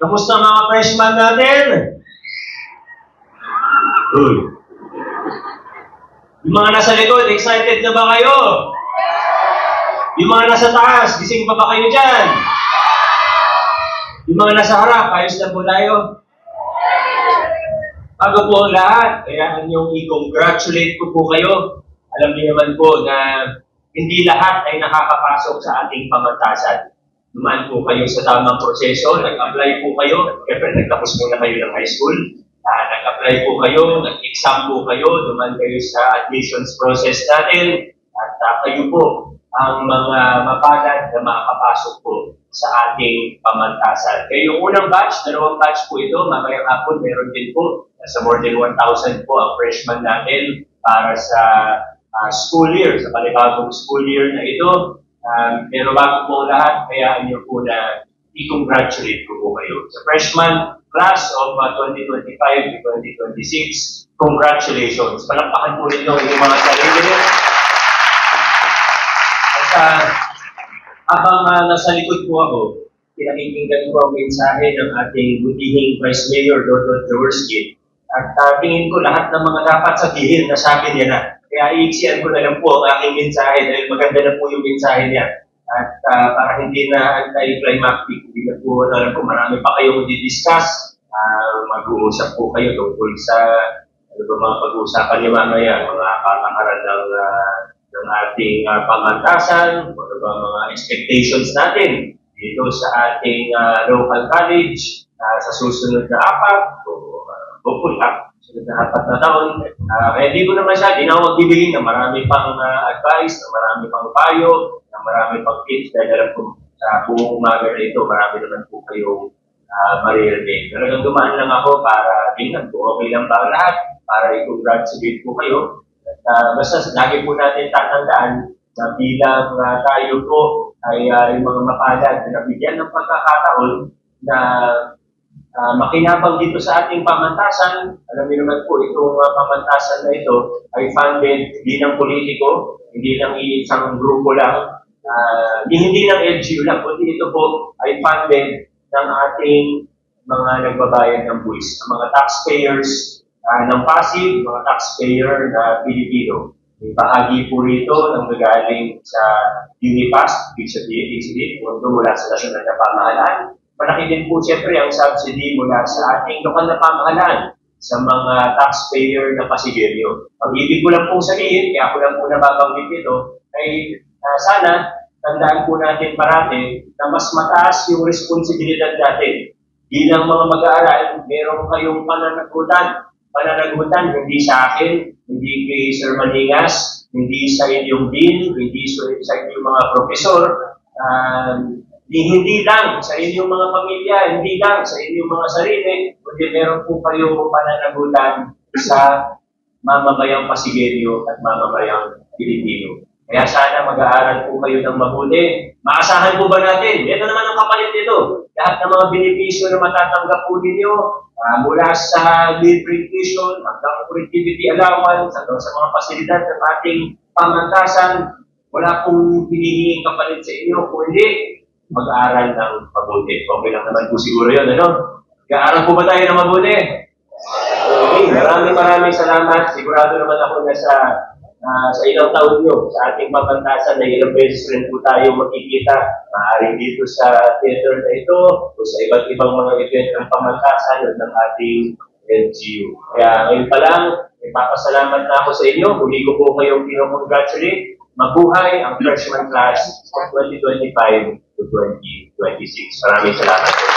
Kamusta mga freshman natin? Uy. Yung mga nasa likod, excited na ba kayo? Yung mga nasa taas, gising pa ba kayo dyan? Yung mga nasa harap, ayos na po tayo? Bago po ang lahat, kailangan niyong i-congratulate ko po kayo. Alam niyo naman po na hindi lahat ay nakakapasok sa ating pamantasan. Dumaan po kayo sa tamang proseso, nag-apply po kayo, siyempre nagtapos muna kayo ng high school, nag-apply po kayo, nag-exam po kayo, dumaan kayo sa admissions process natin, at kayo po ang mga mapalad na makakapasok po sa ating pamantasan. Kaya yung unang batch, dalawang batch po ito, mamayang hapon meron din po, nasa more than 1,000 po ang freshman natin para sa school year, sa panibagong school year na ito. Pero bago po lahat, kaya inyo po na i-congratulate ko po kayo. Sa freshman class of 2025 to 2026, congratulations. Palakpakan po ninyo yung mga sarili nyo. At habang nasa likod po ako, pinakikinggan ko ang mensahe ng ating butihing Vice Mayor Dodot Jaworski. At tingin ko lahat ng mga dapat sabihin na sabi niya na. Kaya iiksiyan ko na lang po ang aking mensahe dahil maganda na po yung mensahe niya. At para hindi na anti-climactic, hindi na po, alam ko, marami pa kayong di-discuss. Mag-uusap po kayo tungkol sa mga pag-uusapan niyo mamaya, mga kalakaran ng ating pamantasan, mga expectations natin dito sa ating local college sa susunod na hopefully, sunod na 4 na taon. Kaya di ko naman siya, di na ako magbibigay na marami pang advice, na marami pang payo, na marami pang tips, dahil alam ko sa buong umaga na ito, marami naman po kayong maririnig. Talagang dumaan lang ako para tingnan po, okay lang ba lahat, para i-congratulate po kayo. At basta lagi po natin tatandaan na bilang tayo po ay yung mga mapalad na nabigyan ng pagkakataon na makinabang dito sa ating pamantasan. Alam niyo naman po, itong pamantasan na ito ay funded hindi ng politiko, hindi ng isang grupo lang, hindi ng LGU lang, kundi ito po ay funded ng ating mga nagbabayad ng buwis, ang mga taxpayers ng Pasig, mga taxpayer na Pilipino. May bahagi po rito ng nagaling sa UNIPAS, ibig sabihin, mundo mula sa nasyonal na pamahalaan. Malaki din po siyempre ang subsidy mula sa ating lokal na pamahalaan sa mga taxpayer na Pasigenyo. Ang ibig ko lang pong sabihin, kaya ako lang po nababanggit ito, ay sana tandaan po natin parati na mas mataas yung responsibilidad natin. Bilang mga mag-aaral, meron kayong pananagutan, hindi sa akin, hindi kay Sir Maningas, hindi sa inyong dean, hindi sa inyong mga profesor, hindi lang sa inyong mga pamilya, hindi lang sa inyong mga sarili, kundi meron po kayong pananagutan sa mamamayang Pasigenyo at mamamayang Pilipino. Kaya sana mag-aaral po kayo ng mabuti. Maasahan po ba natin? Ito naman ang kapalit nito. Lahat ng mga benepisyo na matatanggap po ninyo, mula sa meal tuition, hanggang productivity allowance, hanggang sa mga pasilidad ng ating pamantasan, wala pong hinihinging kapalit sa inyo. Kung hindi, mag-aaral ng mabuti. Okay lang naman po siguro yun, ano? Mag-aaral po ba tayo ng mabuti? Okay, maraming salamat. Sigurado naman ako na sa ilang taon nyo, sa ating pamantasan na ilang beses rin po tayo makikita, maaaring dito sa theater na ito, o sa iba't ibang mga event ng pamantasan ng ating LGU. Kaya ngayon pa lang, ipapasalamat na ako sa inyo. Huli ko po kayong pinong-congratulate. Mabuhay ang freshman class of 2025 to 2026. Maraming salamat po.